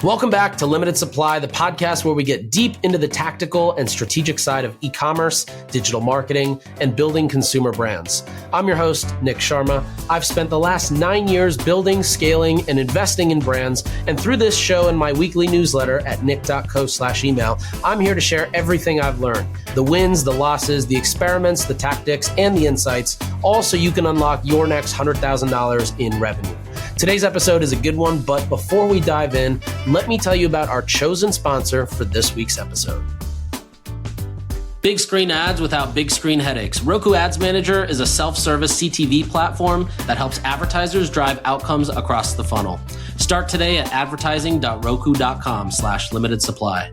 Welcome back to Limited Supply, the podcast where we get deep into the tactical and strategic side of e-commerce, digital marketing, and building consumer brands. I'm your host, Nick Sharma. I've spent the last 9 years building, scaling, and investing in brands. And through this show and my weekly newsletter at nick.co/email, I'm here to share everything I've learned, the wins, the losses, the experiments, the tactics, and the insights, all so you can unlock your next $100,000 in revenue. Today's episode is a good one, but before we dive in, let me tell you about our chosen sponsor for this week's episode. Big screen ads without big screen headaches. Roku Ads Manager is a self-service CTV platform that helps advertisers drive outcomes across the funnel. Start today at advertising.roku.com/limited supply.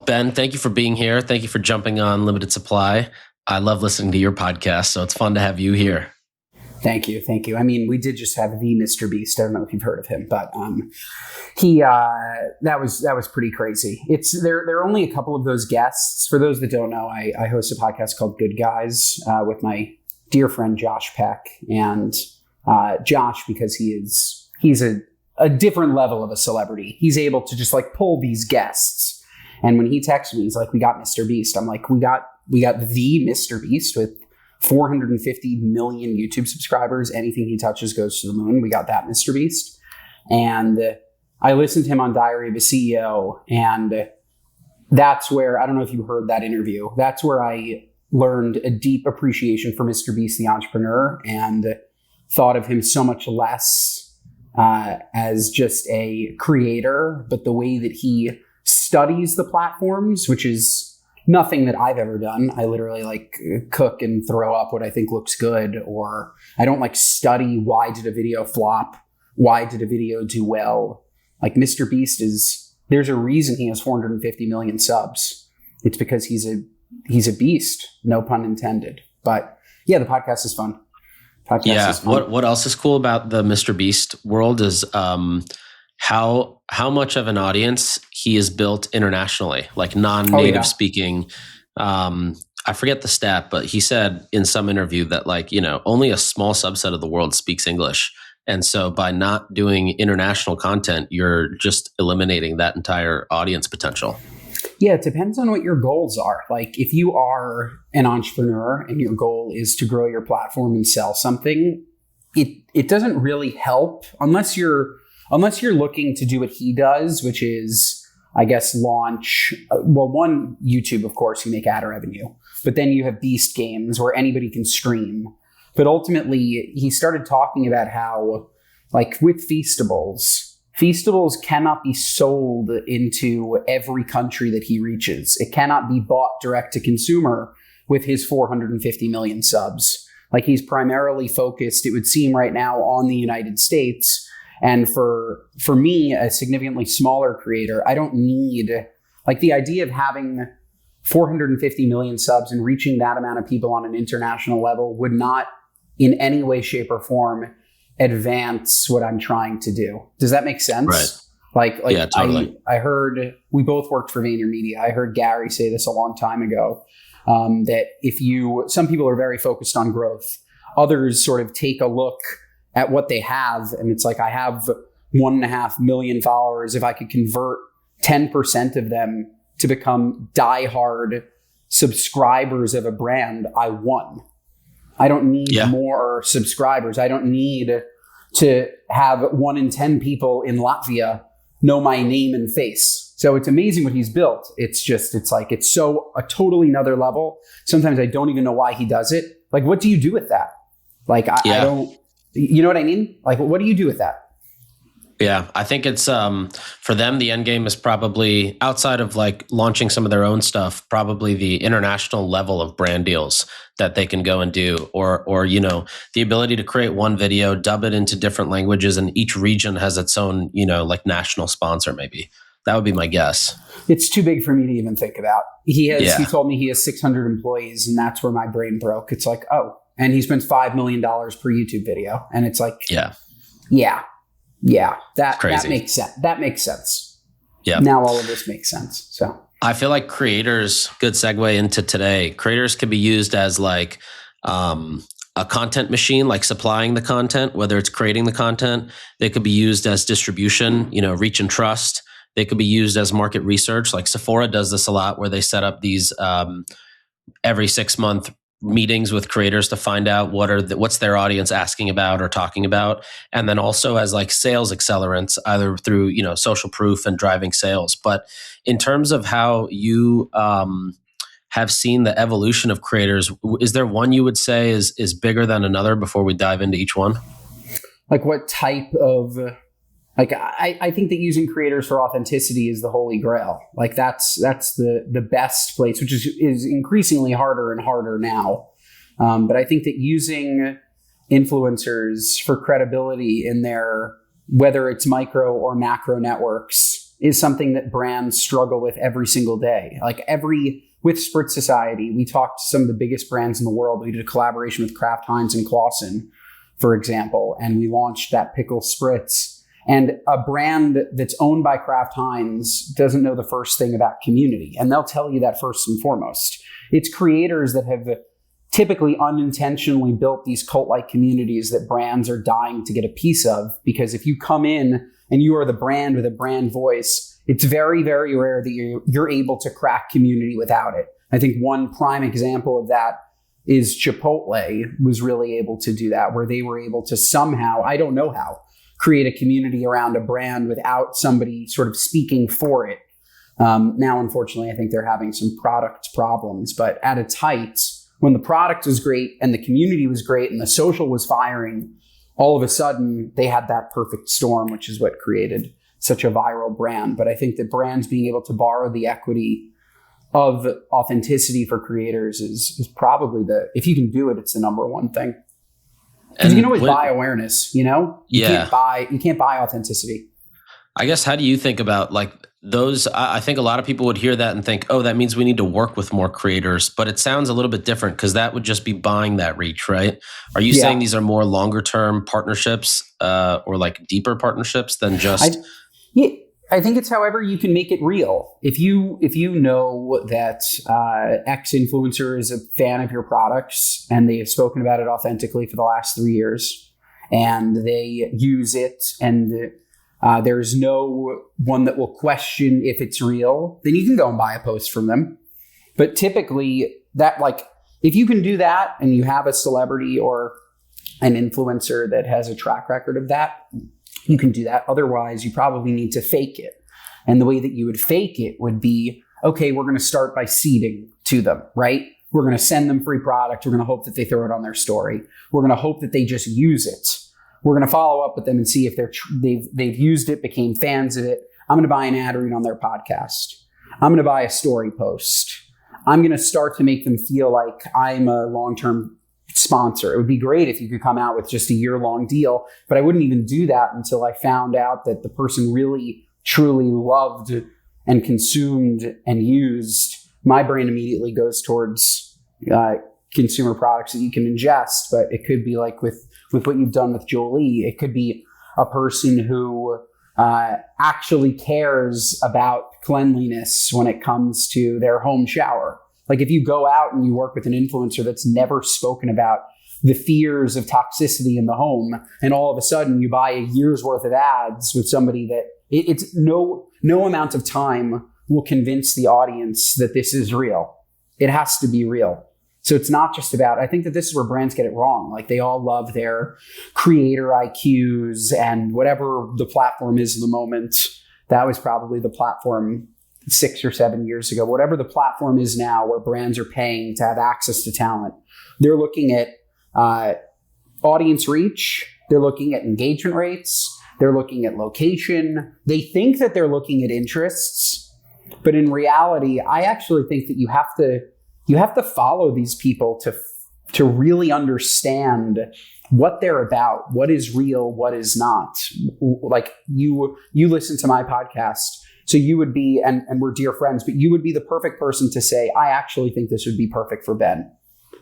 Ben, thank you for being here. Thank you for jumping on Limited Supply. I love listening to your podcast, so it's fun to have you here. Thank you. I mean, we did just have the Mr. Beast. I don't know if you've heard of him, but that was pretty crazy. There are only a couple of those guests. For those that don't know, I host a podcast called Good Guys with my dear friend Josh Peck, and Josh, because he's a different level of a celebrity. He's able to just like pull these guests, and when he texts me, he's like, "We got Mr. Beast." I'm like, "We got the Mr. Beast with 450 million YouTube subscribers. Anything he touches goes to the moon. We got that Mr. Beast." And I listened to him on Diary of a CEO. And that's where, I don't know if you heard that interview, that's where I learned a deep appreciation for Mr. Beast, the entrepreneur, and thought of him so much less as just a creator, but the way that he studies the platforms, which is nothing that I've ever done. I literally like cook and throw up what I think looks good, or I don't like study why did a video flop? Why did a video do well? Like Mr. Beast there's a reason he has 450 million subs. It's because he's a beast, no pun intended. But yeah, the podcast is fun. What else is cool about the Mr. Beast world is how much of an audience he has built internationally, like non-native speaking. I forget the stat, but he said in some interview that only a small subset of the world speaks English. And so by not doing international content, you're just eliminating that entire audience potential. Yeah, it depends on what your goals are. Like if you are an entrepreneur and your goal is to grow your platform and sell something, it doesn't really help unless you're looking to do what he does, which is, I guess, launch, one, YouTube, of course, you make ad revenue, but then you have Beast Games where anybody can stream. But ultimately, he started talking about how, like with Feastables cannot be sold into every country that he reaches. It cannot be bought direct to consumer with his 450 million subs. Like he's primarily focused, it would seem right now, on the United States. And for me, a significantly smaller creator, I don't need, like the idea of having 450 million subs and reaching that amount of people on an international level would not in any way, shape, or form advance what I'm trying to do. Does that make sense? Right. Like yeah, totally. I heard, we both worked for VaynerMedia. I heard Gary say this a long time ago, that some people are very focused on growth. Others sort of take a look at what they have. And it's like, I have 1.5 million followers. If I could convert 10% of them to become diehard subscribers of a brand, I won. I don't need more subscribers. I don't need to have 1 in 10 people in Latvia know my name and face. So it's amazing what he's built. It's so a totally another level. Sometimes I don't even know why he does it. Like, what do you do with that? Like, I don't, you know what I mean? Like, what do you do with that? Yeah, I think it's for them, the end game is probably outside of like launching some of their own stuff, probably the international level of brand deals that they can go and do, or the ability to create one video, dub it into different languages, and each region has its own, like national sponsor maybe. That would be my guess. It's too big for me to even think about. He told me he has 600 employees, and that's where my brain broke. It's like, oh, and he spends $5 million per YouTube video. And it's like, that makes sense. That makes sense. Yeah. Now all of this makes sense. So I feel like creators, good segue into today, creators could be used as like a content machine, like supplying the content, whether it's creating the content. They could be used as distribution, reach and trust. They could be used as market research. Like Sephora does this a lot, where they set up these every 6-month meetings with creators to find out what's their audience asking about or talking about, and then also as like sales accelerants, either through social proof and driving sales. But in terms of how you have seen the evolution of creators, is there one you would say is bigger than another before we dive into each one? Like what type of, I think that using creators for authenticity is the holy grail. Like that's the best place, which is increasingly harder and harder now. But I think that using influencers for credibility in their, whether it's micro or macro networks, is something that brands struggle with every single day. With Spritz Society, we talked to some of the biggest brands in the world. We did a collaboration with Kraft Heinz and Claussen, for example, and we launched that pickle Spritz. And a brand that's owned by Kraft Heinz doesn't know the first thing about community, and they'll tell you that first and foremost. It's creators that have typically unintentionally built these cult-like communities that brands are dying to get a piece of, because if you come in and you are the brand with a brand voice, it's very, very rare that you're able to crack community without it. I think one prime example of that is Chipotle was really able to do that, where they were able to somehow, I don't know how, create a community around a brand without somebody sort of speaking for it. Now, unfortunately, I think they're having some product problems, but at its height, when the product was great and the community was great and the social was firing, all of a sudden they had that perfect storm, which is what created such a viral brand. But I think that brands being able to borrow the equity of authenticity for creators is probably if you can do it, it's the number one thing. Because you can always buy awareness, You can't buy authenticity. I guess, how do you think about like those? I think a lot of people would hear that and think, oh, that means we need to work with more creators. But it sounds a little bit different, because that would just be buying that reach, right? Are you saying these are more longer term partnerships or like deeper partnerships than just... I think it's however you can make it real. If you know that X influencer is a fan of your products and they have spoken about it authentically for the last 3 years, and they use it, and there's no one that will question if it's real, then you can go and buy a post from them. But typically, if you can do that and you have a celebrity or an influencer that has a track record of that, you can do that. Otherwise, you probably need to fake it. And the way that you would fake it would be, okay, we're going to start by seeding to them, right? We're going to send them free product. We're going to hope that they throw it on their story. We're going to hope that they just use it. We're going to follow up with them and see if they've used it, became fans of it. I'm going to buy an ad read on their podcast. I'm going to buy a story post. I'm going to start to make them feel like I'm a long-term sponsor. It would be great if you could come out with just a year-long deal, but I wouldn't even do that until I found out that the person really, truly loved and consumed and used. My brain immediately goes towards consumer products that you can ingest, but it could be like with what you've done with Jolie. It could be a person who actually cares about cleanliness when it comes to their home shower. Like if you go out and you work with an influencer that's never spoken about the fears of toxicity in the home, and all of a sudden you buy a year's worth of ads with somebody that it's no amount of time will convince the audience that this is real. It has to be real. So it's not just about, I think that this is where brands get it wrong. Like they all love their creator IQs and whatever the platform is in the moment. That was probably the platform 6 or 7 years ago. Whatever the platform is now, where brands are paying to have access to talent, they're looking at audience reach. They're looking at engagement rates. They're looking at location. They think that they're looking at interests, but in reality, I actually think that you have to follow these people to really understand what they're about, what is real, what is not. Like you listen to my podcast, so you would be, and we're dear friends, but you would be the perfect person to say, I actually think this would be perfect for Ben,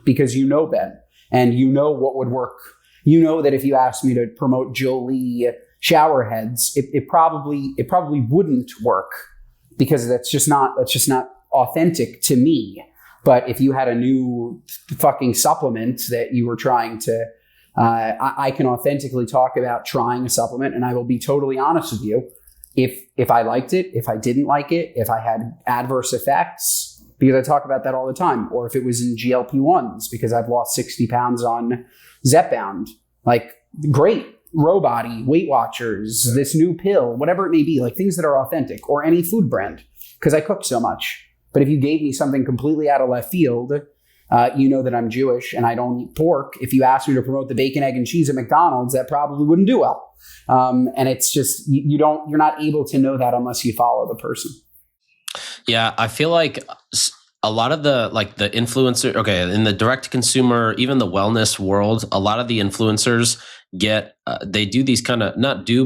because you know Ben and you know what would work. You know that if you asked me to promote Jolie shower heads, it probably wouldn't work, because that's just not authentic to me. But if you had a new fucking supplement that you were trying to, I can authentically talk about trying a supplement, and I will be totally honest with you. If I liked it, if I didn't like it, if I had adverse effects, because I talk about that all the time, or if it was in GLP-1s because I've lost 60 pounds on Zepbound, like great, Row Body, Weight Watchers, this new pill, whatever it may be, like things that are authentic, or any food brand, because I cook so much. But if you gave me something completely out of left field, you know that I'm Jewish and I don't eat pork. If you asked me to promote the bacon, egg, and cheese at McDonald's, that probably wouldn't do well. And it's just, you're not able to know that unless you follow the person. Yeah, I feel like a lot of the influencer, in the direct to consumer, even the wellness world, a lot of the influencers they do these kind of,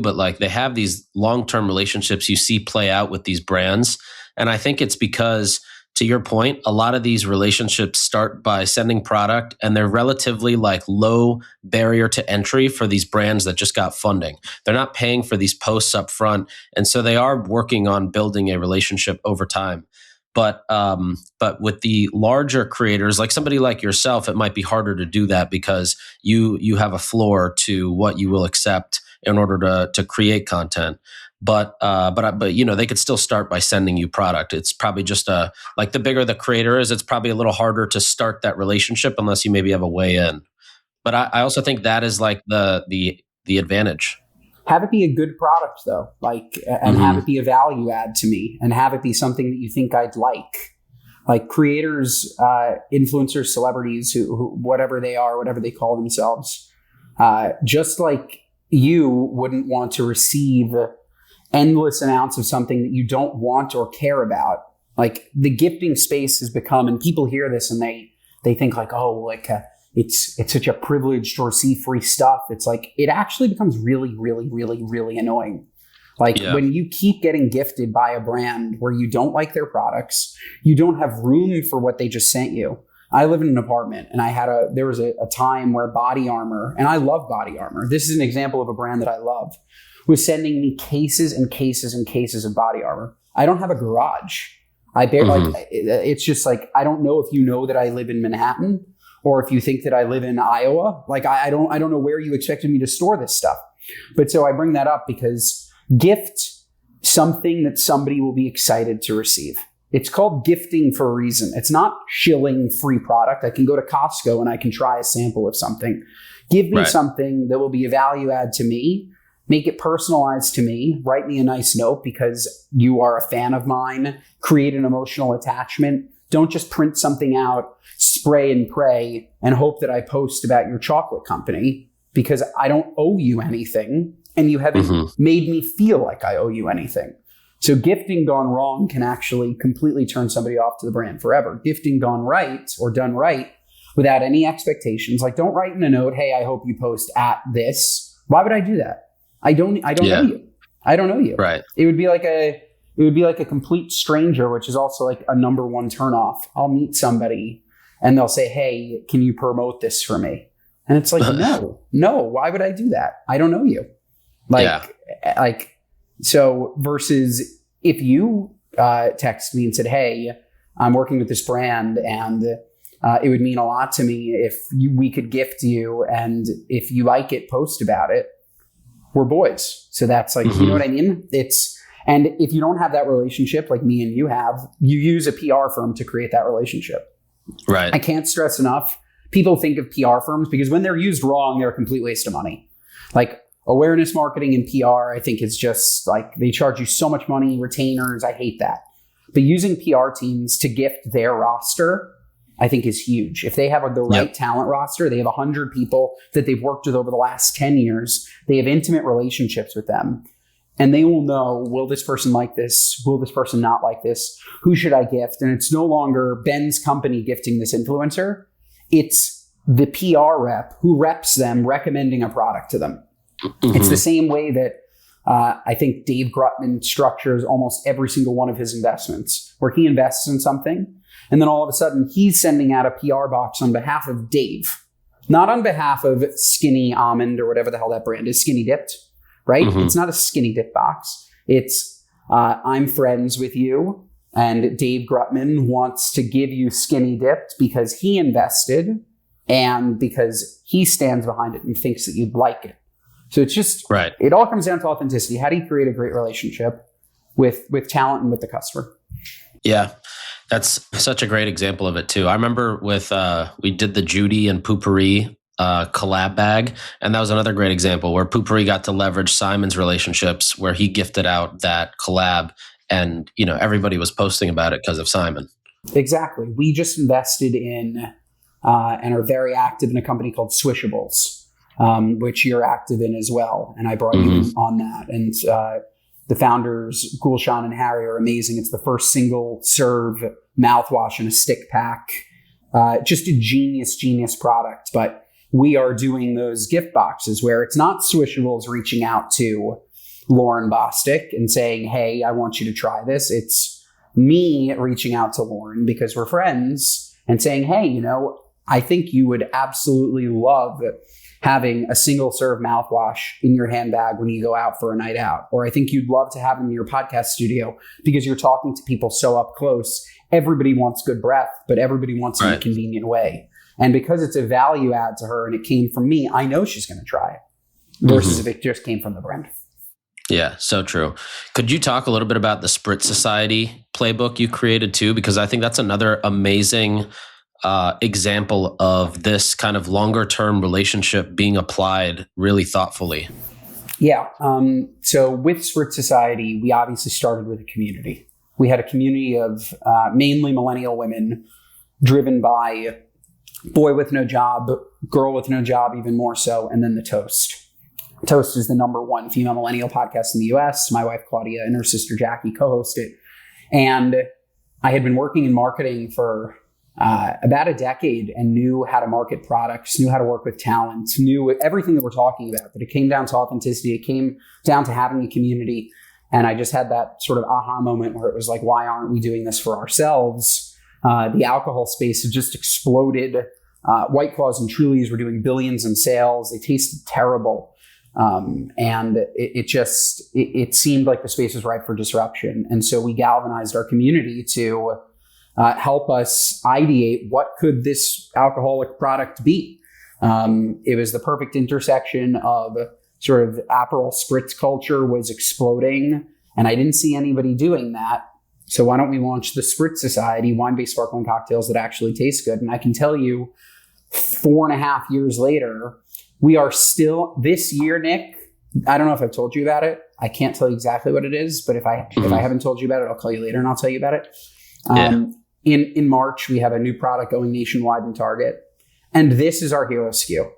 but they have these long-term relationships you see play out with these brands. And I think it's because, to your point, a lot of these relationships start by sending product, and they're relatively low barrier to entry for these brands that just got funding. They're not paying for these posts up front. And so they are working on building a relationship over time. But with the larger creators, like somebody like yourself, it might be harder to do that because you have a floor to what you will accept in order to create content. But they could still start by sending you product. It's probably just the bigger the creator is, it's probably a little harder to start that relationship unless you maybe have a way in. But I also think that is the advantage. Have it be a good product though, and have it be a value add to me, and have it be something that you think I'd like. Like creators, influencers, celebrities, who whatever they are, whatever they call themselves, just like you wouldn't want to receive endless amounts of something that you don't want or care about. Like the gifting space has become, and people hear this and they think it's such a privilege to receive free stuff. It's like, it actually becomes really, really, really, really annoying. When you keep getting gifted by a brand where you don't like their products, you don't have room for what they just sent you. I live in an apartment, and there was a time where Body Armor, and I love Body Armor. This is an example of a brand that I love, was sending me cases and cases and cases of Body Armor. I don't have a garage. It's just I don't know if you know that I live in Manhattan, or if you think that I live in Iowa. I don't know where you expected me to store this stuff. But so I bring that up because gift something that somebody will be excited to receive. It's called gifting for a reason. It's not shilling free product. I can go to Costco and I can try a sample of something. Give me something that will be a value add to me. Make it personalized to me. Write me a nice note because you are a fan of mine. Create an emotional attachment. Don't just print something out, spray and pray, and hope that I post about your chocolate company, because I don't owe you anything, and you haven't made me feel like I owe you anything. So gifting gone wrong can actually completely turn somebody off to the brand forever. Gifting gone right, or done right, without any expectations, don't write in a note, hey, I hope you post at this. Why would I do that? I don't know you. I don't know you. Right. It would be like a complete stranger, which is also a number one turnoff. I'll meet somebody and they'll say, hey, can you promote this for me? And it's no, why would I do that? I don't know you. So versus if you text me and said, hey, I'm working with this brand and it would mean a lot to me if we could gift you, and if you like it, post about it. We're boys. So that's you know what I mean? And if you don't have that relationship like me and you have, you use a PR firm to create that relationship. Right. I can't stress enough. People think of PR firms because when they're used wrong, they're a complete waste of money. Awareness marketing and PR, I think is just they charge you so much money, retainers. I hate that. But using PR teams to gift their roster, I think is huge. If they have the right talent roster, they have 100 people that they've worked with over the last 10 years. They have intimate relationships with them. And they will know, will this person like this? Will this person not like this? Who should I gift? And it's no longer Ben's company gifting this influencer. It's the PR rep who reps them recommending a product to them. It's the same way that I think Dave Grutman structures almost every single one of his investments, where he invests in something, and then all of a sudden he's sending out a PR box on behalf of Dave, not on behalf of Skinny Almond or whatever the hell that brand is, Skinny Dipped, right? It's not a Skinny Dip box. It's I'm friends with you. And Dave Grutman wants to give you skinny dipped because he invested and because he stands behind it and thinks that you'd like it. So it's just, right. It all comes down to authenticity. How do you create a great relationship with talent and with the customer? Yeah, that's such a great example of it too. I remember with, we did the Judy and Poopery collab bag. And that was another great example where Poopery got to leverage Simon's relationships where he gifted out that collab and, everybody was posting about it because of Simon. Exactly. We just invested in and are very active in a company called Swishables, which you're active in as well. And I brought you on that. And the founders, Gulshan and Harry, are amazing. It's the first single serve mouthwash in a stick pack. Just a genius product. But we are doing those gift boxes where it's not Swishables reaching out to Lauren Bostic and saying, hey, I want you to try this. It's me reaching out to Lauren because we're friends and saying, hey, I think you would absolutely love having a single serve mouthwash in your handbag when you go out for a night out. Or I think you'd love to have them in your podcast studio because you're talking to people so up close. Everybody wants good breath, but everybody wants it in a convenient way. And because it's a value add to her and it came from me, I know she's going to try it versus if it just came from the brand. Yeah, so true. Could you talk a little bit about the Spritz Society playbook you created too? Because I think that's another amazing example of this kind of longer term relationship being applied really thoughtfully. Yeah. So with Spritz Society, we obviously started with a community. We had a community of mainly millennial women driven by boy with no job, girl with no job, even more so, and then the Toast. Toast is the number one female millennial podcast in the US. My wife, Claudia, and her sister, Jackie, co-host it. And I had been working in marketing for about a decade and knew how to market products, knew how to work with talent, knew everything that we're talking about. But it came down to authenticity. It came down to having a community. And I just had that sort of aha moment where it was like, why aren't we doing this for ourselves? The alcohol space had just exploded. White Claws and Trulies were doing billions in sales. They tasted terrible. And it seemed like the space was ripe for disruption. And so we galvanized our community to help us ideate what could this alcoholic product be. It was the perfect intersection of sort of Aperol Spritz culture was exploding, and I didn't see anybody doing that. So why don't we launch the Spritz Society, wine-based sparkling cocktails that actually taste good? And I can tell you, 4.5 years later, we are still, this year, Nick, I don't know if I've told you about it. I can't tell you exactly what it is, but if I haven't told you about it, I'll call you later and I'll tell you about it. In March, we have a new product going nationwide in Target. And this is our hero SKU.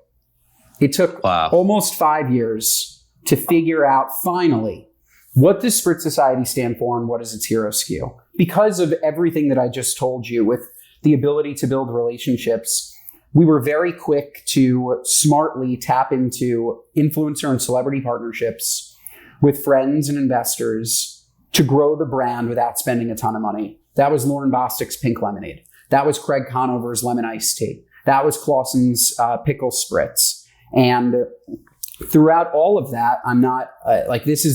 It took almost 5 years to figure out finally what does Spritz Society stand for and what is its hero SKU. Because of everything that I just told you with the ability to build relationships, we were very quick to smartly tap into influencer and celebrity partnerships with friends and investors to grow the brand without spending a ton of money. That was Lauren Bostic's Pink Lemonade. That was Craig Conover's Lemon Iced Tea. That was Clausen's Pickle Spritz. And throughout all of that, I'm not this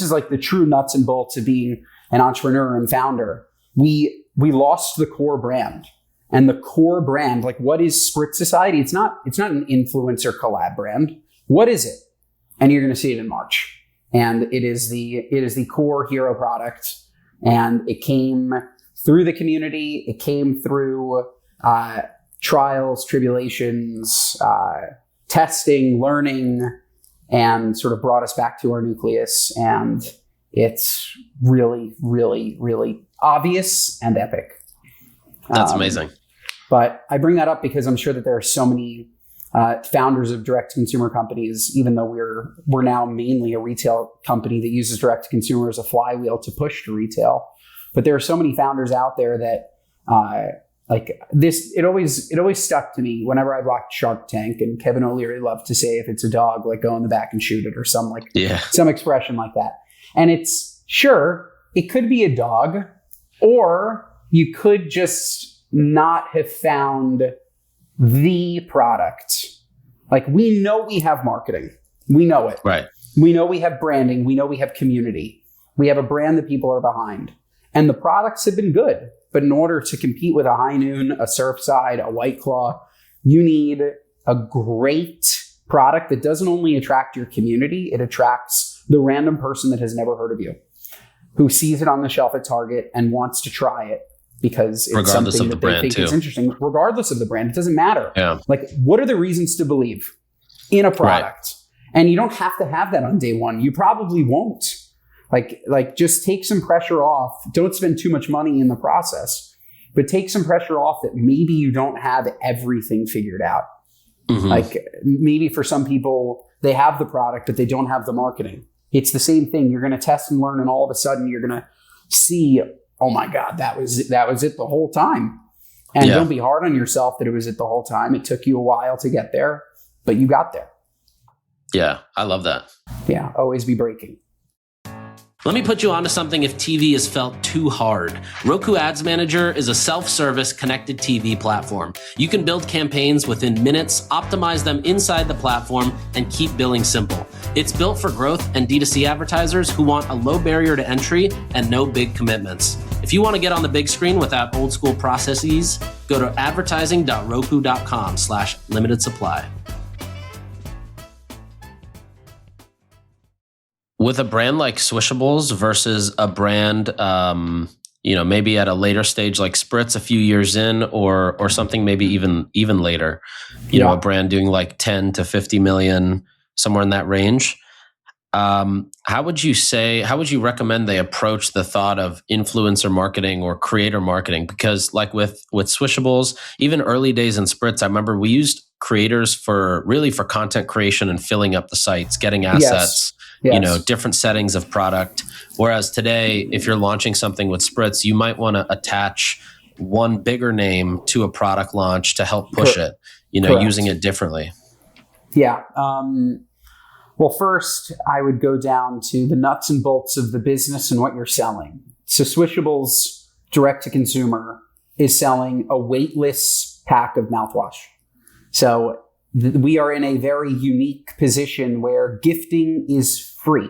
is like the true nuts and bolts of being an entrepreneur and founder. We lost the core brand. And the core brand, like what is Spritz Society? It's not an influencer collab brand. What is it? And you're going to see it in March. And it is the core hero product. And it came through the community. It came through trials, tribulations, testing, learning, and sort of brought us back to our nucleus. And it's really, really, really obvious and epic. That's amazing. But I bring that up because I'm sure that there are so many founders of direct-to-consumer companies, even though we're now mainly a retail company that uses direct-to-consumer as a flywheel to push to retail. But there are so many founders out there that like this. It always stuck to me whenever I watched Shark Tank, and Kevin O'Leary loved to say, if it's a dog, like go in the back and shoot it, or some expression like that. And it's sure it could be a dog, or you could just not have found the product. Like we know we have marketing. We know it. Right. We know we have branding. We know we have community. We have a brand that people are behind. And the products have been good. But in order to compete with a High Noon, a Surfside, a White Claw, you need a great product that doesn't only attract your community, it attracts the random person that has never heard of you, who sees it on the shelf at Target and wants to try it because it's regardless something of the that they brand think too. is interesting. Regardless of the brand, it doesn't matter. Yeah. Like, what are the reasons to believe in a product? Right. And you don't have to have that on day one. You probably won't. Like just take some pressure off. Don't spend too much money in the process, but take some pressure off that maybe you don't have everything figured out. Mm-hmm. Like maybe for some people, they have the product, but they don't have the marketing. It's the same thing. You're going to test and learn, and all of a sudden you're going to see, oh my God, that was it the whole time. And don't be hard on yourself that it was it the whole time. It took you a while to get there, but you got there. Yeah, I love that. Yeah, always be breaking. Let me put you onto something if TV has felt too hard. Roku Ads Manager is a self-service connected TV platform. You can build campaigns within minutes, optimize them inside the platform, and keep billing simple. It's built for growth and D2C advertisers who want a low barrier to entry and no big commitments. If you want to get on the big screen without old school processes, go to advertising.roku.com/limited supply. With a brand like Swishables versus a brand, maybe at a later stage like Spritz a few years in, or something maybe even later, a brand doing like 10 to 50 million, somewhere in that range. How would you recommend they approach the thought of influencer marketing or creator marketing? Because like with Swishables, even early days in Spritz, I remember we used creators for content creation and filling up the sites, getting assets. Yes. Different settings of product. Whereas today, if you're launching something with Spritz, you might want to attach one bigger name to a product launch to help push it, using it differently. Yeah. Well, first, I would go down to the nuts and bolts of the business and what you're selling. So Swishables direct to consumer is selling a weightless pack of mouthwash. So we are in a very unique position where gifting is free.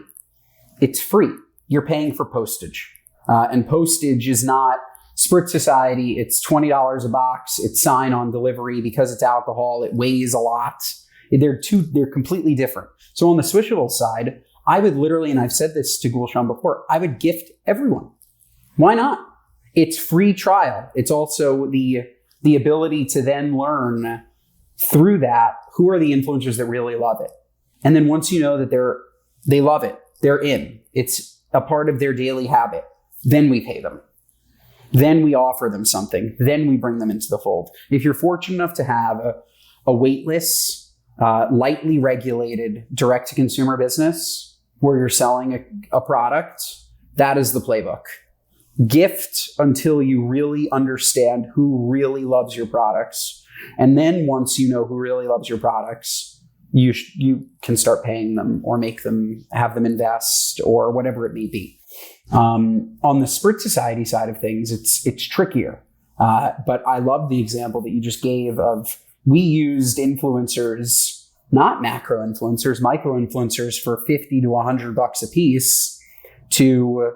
It's free. You're paying for postage. And postage is not Spritz Society. It's $20 a box. It's sign on delivery because it's alcohol. It weighs a lot. They're completely different. So on the Swishables side, I would literally, and I've said this to Gulshan before, I would gift everyone. Why not? It's free trial. It's also the ability to then learn through that, who are the influencers that really love it? And then once you know that they love it, they're in, it's a part of their daily habit, then we pay them. Then we offer them something. Then we bring them into the fold. If you're fortunate enough to have a weightless, lightly regulated direct-to-consumer business where you're selling a product, that is the playbook. Gift until you really understand who really loves your products. And then once you know who really loves your products, you can start paying them or have them invest or whatever it may be. On the Spritz Society side of things, it's trickier. But I love the example that you just gave of we used influencers, not macro influencers, micro influencers for $50 to $100 a piece to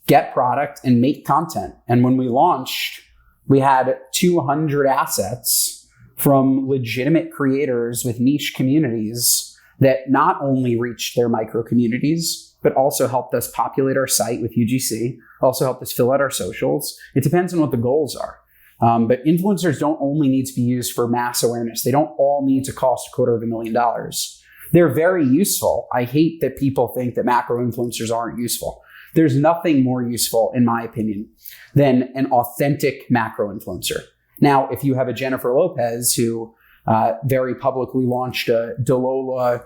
get product and make content. And when we launched, we had 200 assets from legitimate creators with niche communities that not only reached their micro communities, but also helped us populate our site with UGC, also helped us fill out our socials. It depends on what the goals are. But influencers don't only need to be used for mass awareness. They don't all need to cost $250,000. They're very useful. I hate that people think that macro influencers aren't useful. There's nothing more useful, in my opinion, than an authentic macro influencer. Now, if you have a Jennifer Lopez who very publicly launched a Delola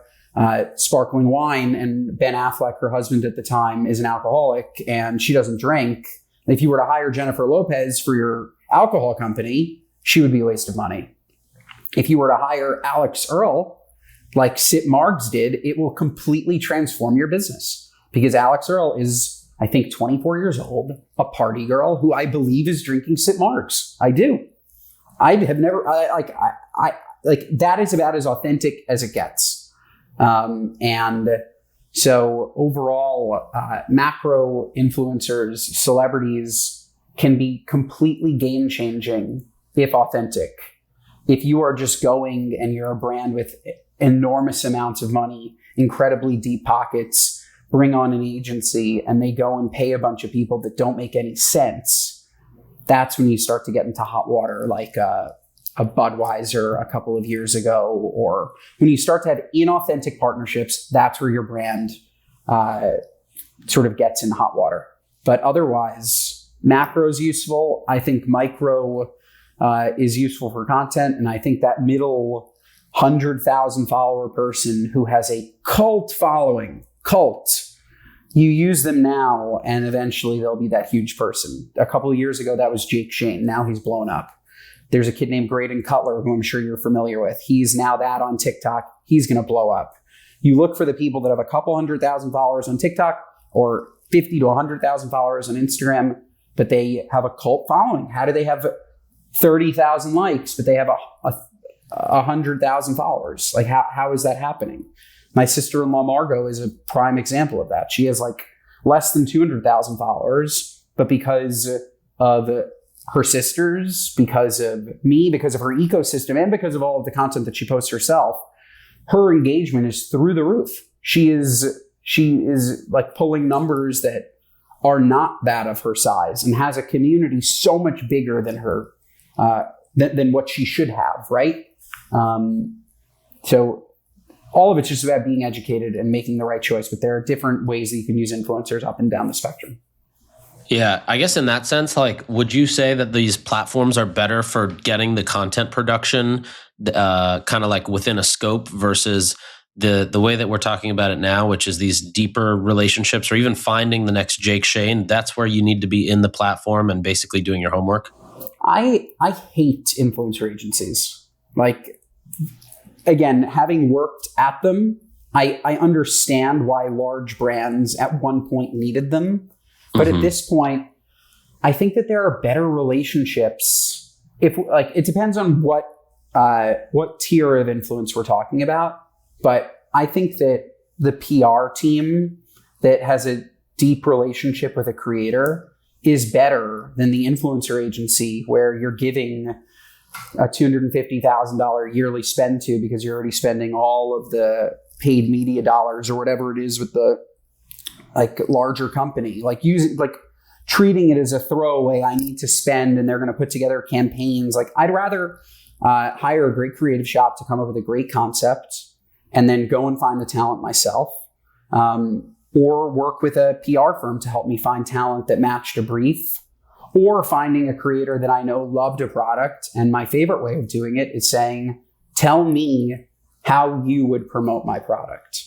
sparkling wine, and Ben Affleck, her husband at the time, is an alcoholic and she doesn't drink, if you were to hire Jennifer Lopez for your alcohol company, she would be a waste of money. If you were to hire Alex Earl, like Sip Margs did, it will completely transform your business because Alex Earl is, I think, 24 years old, a party girl who I believe is drinking Sip Margs. I do. I have never, that is about as authentic as it gets. And So overall, macro influencers, celebrities can be completely game changing if authentic. If you are just going and you're a brand with enormous amounts of money, incredibly deep pockets, bring on an agency, and they go and pay a bunch of people that don't make any sense, that's when you start to get into hot water, like a Budweiser a couple of years ago, or when you start to have inauthentic partnerships, that's where your brand sort of gets in hot water. But otherwise, macro is useful. I think micro is useful for content. And I think that middle 100,000 follower person who has a cult following, you use them now and eventually they'll be that huge person. A couple of years ago, that was Jake Shane. Now he's blown up. There's a kid named Graydon Cutler, who I'm sure you're familiar with. He's now that on TikTok. He's going to blow up. You look for the people that have a couple 100,000 followers on TikTok or 50 to 100,000 followers on Instagram, but they have a cult following. How do they have 30,000 likes, but they have 100,000 followers? Like, how is that happening? My sister-in-law, Margot, is a prime example of that. She has like less than 200,000 followers, but because of her sisters, because of me, because of her ecosystem, and because of all of the content that she posts herself, her engagement is through the roof. She is like pulling numbers that are not that of her size and has a community so much bigger than her, than what she should have, right? So all of it's just about being educated and making the right choice, but there are different ways that you can use influencers up and down the spectrum. Yeah, I guess in that sense, like, would you say that these platforms are better for getting the content production kind of like within a scope versus the way that we're talking about it now, which is these deeper relationships or even finding the next Jake Shane? That's where you need to be in the platform and basically doing your homework. I hate influencer agencies. Like, again, having worked at them, I understand why large brands at one point needed them. But at this point, I think that there are better relationships. If like, it depends on what tier of influence we're talking about. But I think that the PR team that has a deep relationship with a creator is better than the influencer agency where you're giving a $250,000 yearly spend to because you're already spending all of the paid media dollars or whatever it is with the like larger company, like using, like treating it as a throwaway. I need to spend, and they're going to put together campaigns. Like, I'd rather hire a great creative shop to come up with a great concept and then go and find the talent myself, or work with a PR firm to help me find talent that matched a brief, or finding a creator that I know loved a product. And my favorite way of doing it is saying, tell me how you would promote my product.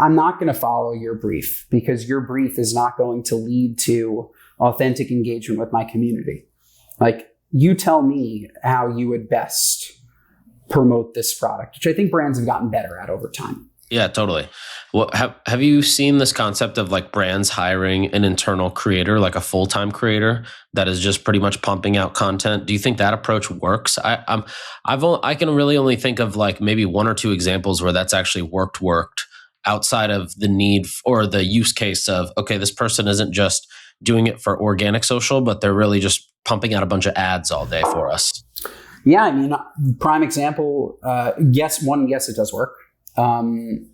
I'm not going to follow your brief because your brief is not going to lead to authentic engagement with my community. Like, you tell me how you would best promote this product, which I think brands have gotten better at over time. Yeah, totally. Well, have you seen this concept of like brands hiring an internal creator, like a full-time creator that is just pretty much pumping out content? Do you think that approach works? I can really only think of like maybe one or two examples where that's actually worked outside of the need or the use case of, okay, this person isn't just doing it for organic social, but they're really just pumping out a bunch of ads all day for us. Yeah, I mean, prime example, yes, it does work. Prime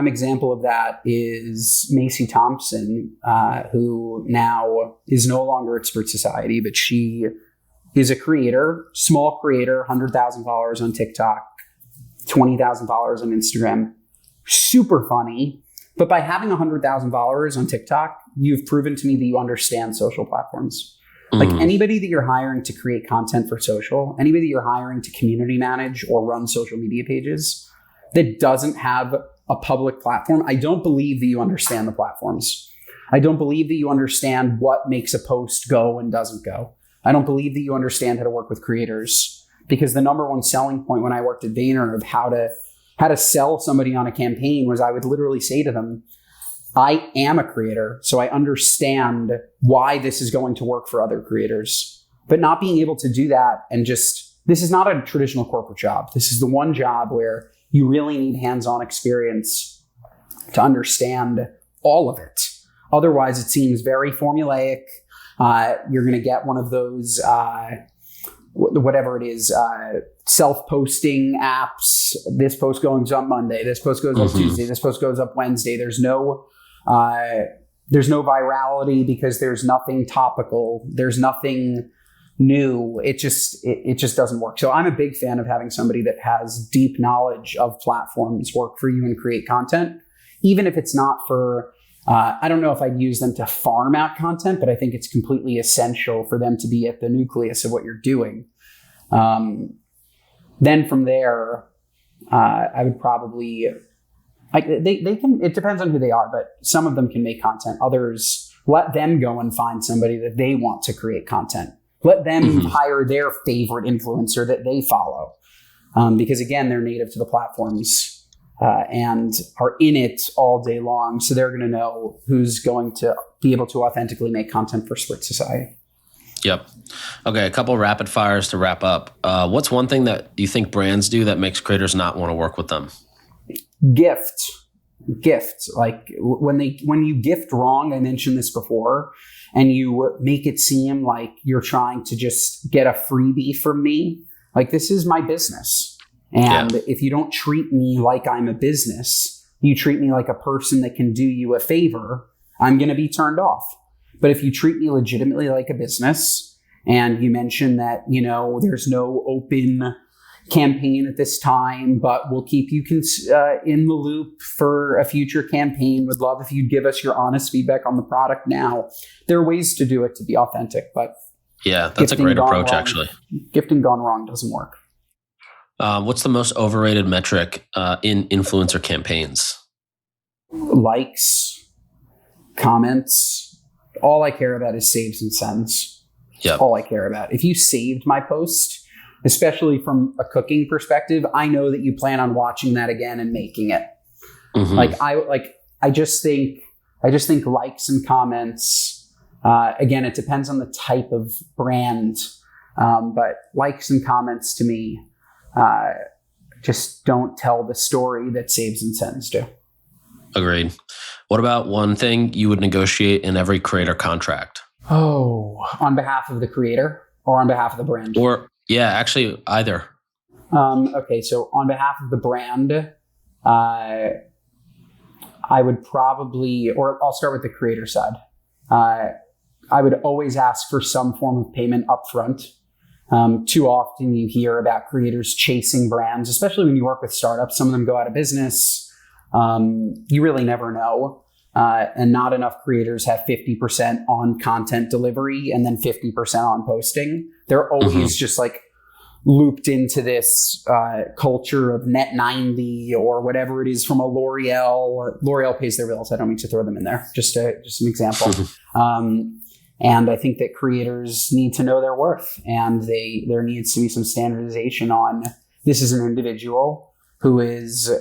example of that is Macy Thompson, who now is no longer at Spritz Society, but she is a creator, small creator, 100,000 followers on TikTok, 20,000 followers on Instagram. Super funny. But by having 100,000 followers on TikTok, you've proven to me that you understand social platforms. Like, anybody that you're hiring to create content for social, anybody that you're hiring to community manage or run social media pages that doesn't have a public platform, I don't believe that you understand the platforms. I don't believe that you understand what makes a post go and doesn't go. I don't believe that you understand how to work with creators, because the number one selling point when I worked at Vayner of how to sell somebody on a campaign was I would literally say to them, I am a creator, so I understand why this is going to work for other creators. But not being able to do that and just, this is not a traditional corporate job. This is the one job where you really need hands-on experience to understand all of it. Otherwise, it seems very formulaic. You're going to get one of those, whatever it is, self-posting apps. This post goes up Monday. This post goes up Tuesday. This post goes up Wednesday. There's no virality because there's nothing topical. There's nothing new. It just doesn't work. So I'm a big fan of having somebody that has deep knowledge of platforms work for you and create content, even if it's not for, I don't know if I'd use them to farm out content, but I think it's completely essential for them to be at the nucleus of what you're doing. Then from there, I would probably, they can, it depends on who they are, but some of them can make content. Others, let them go and find somebody that they want to create content. Let them hire their favorite influencer that they follow. Because again, they're native to the platforms and are in it all day long. So they're going to know who's going to be able to authentically make content for Spritz Society. Yep. Okay, a couple rapid fires to wrap up. What's one thing that you think brands do that makes creators not want to work with them? Gift. Like when you gift wrong, I mentioned this before, and you make it seem like you're trying to just get a freebie from me. Like, this is my business. And if you don't treat me like I'm a business, you treat me like a person that can do you a favor, I'm going to be turned off. But if you treat me legitimately like a business, and you mention that, there's no open campaign at this time, but we'll keep you in the loop for a future campaign. Would love if you'd give us your honest feedback on the product now. There are ways to do it to be authentic, but yeah, that's a great approach, wrong, actually. Gifting gone wrong doesn't work. What's the most overrated metric in influencer campaigns? Likes, comments. All I care about is saves and sends. Yep. All I care about. If you saved my post, especially from a cooking perspective, I know that you plan on watching that again and making it. I just think likes and comments. Again, it depends on the type of brand, but likes and comments to me just don't tell the story that saves and sends do. Agreed. What about one thing you would negotiate in every creator contract? Oh, on behalf of the creator or on behalf of the brand? Yeah, actually, either. Okay, so on behalf of the brand, I would probably, or I'll start with the creator side. I would always ask for some form of payment upfront. Too often you hear about creators chasing brands, especially when you work with startups. Some of them go out of business. You really never know. And not enough creators have 50% on content delivery and then 50% on posting. They're always just like looped into this culture of net 90 or whatever it is from a L'Oreal. L'Oreal pays their bills. I don't mean to throw them in there. Just an example. And I think that creators need to know their worth, and there needs to be some standardization on this is an individual who is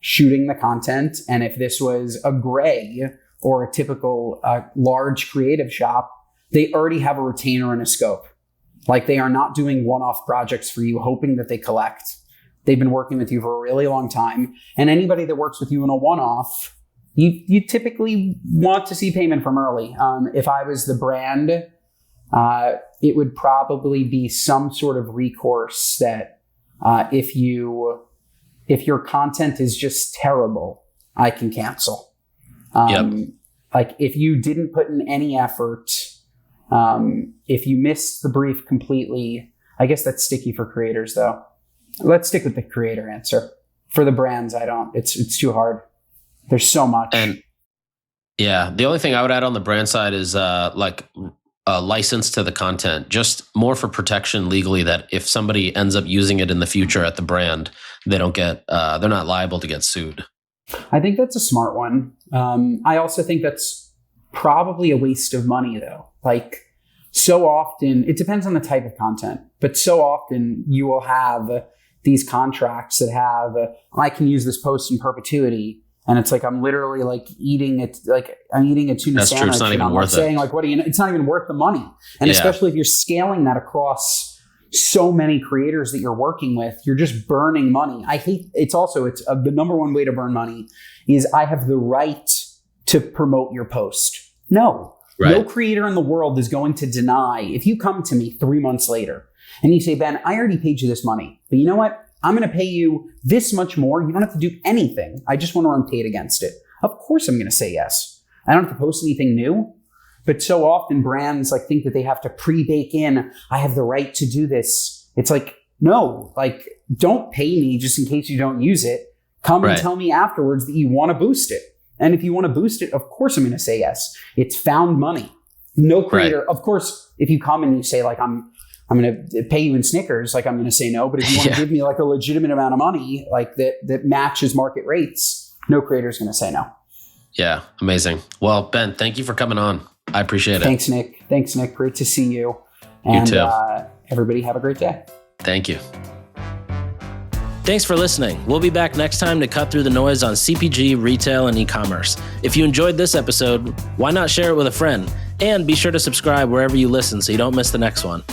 shooting the content. And if this was a gray or a typical large creative shop, they already have a retainer and a scope. Like, they are not doing one-off projects for you, hoping that they collect. They've been working with you for a really long time. And anybody that works with you in a one-off, you typically want to see payment from early. If I was the brand, it would probably be some sort of recourse that if your content is just terrible, I can cancel. Like, if you didn't put in any effort, if you missed the brief completely, I guess that's sticky for creators though. Let's stick with the creator answer. For the brands, it's too hard. There's so much. And yeah, the only thing I would add on the brand side is like a license to the content, just more for protection legally, that if somebody ends up using it in the future at the brand, they don't get, they're not liable to get sued. I think that's a smart one. I also think that's probably a waste of money though. Like, so often, it depends on the type of content, but so often you will have these contracts that have, I can use this post in perpetuity. And it's like, I'm literally like eating it, like I'm eating a tuna That's sandwich. True. It's not even I'm worth saying it. like, it's not even worth the money. And especially if you're scaling that across so many creators that you're working with, you're just burning money. It's the number one way to burn money is I have the right to promote your post. No. Right. No creator in the world is going to deny. If you come to me 3 months later and you say, Ben, I already paid you this money, but you know what? I'm going to pay you this much more. You don't have to do anything. I just want to run paid against it. Of course I'm going to say yes. I don't have to post anything new. But so often brands think that they have to pre-bake in, I have the right to do this. It's no, don't pay me just in case you don't use it. Come and tell me afterwards that you want to boost it. And if you want to boost it, of course I'm going to say yes. It's found money. No creator, of course, if you come and you say I'm going to pay you in Snickers, I'm going to say no. But if you want to give me a legitimate amount of money, that matches market rates, no creator is going to say no. Yeah, amazing. Well, Ben, thank you for coming on. I appreciate it. Thanks, Nick. Great to see you. And you too. Everybody have a great day. Thank you. Thanks for listening. We'll be back next time to cut through the noise on CPG, retail, and e-commerce. If you enjoyed this episode, why not share it with a friend? And be sure to subscribe wherever you listen so you don't miss the next one.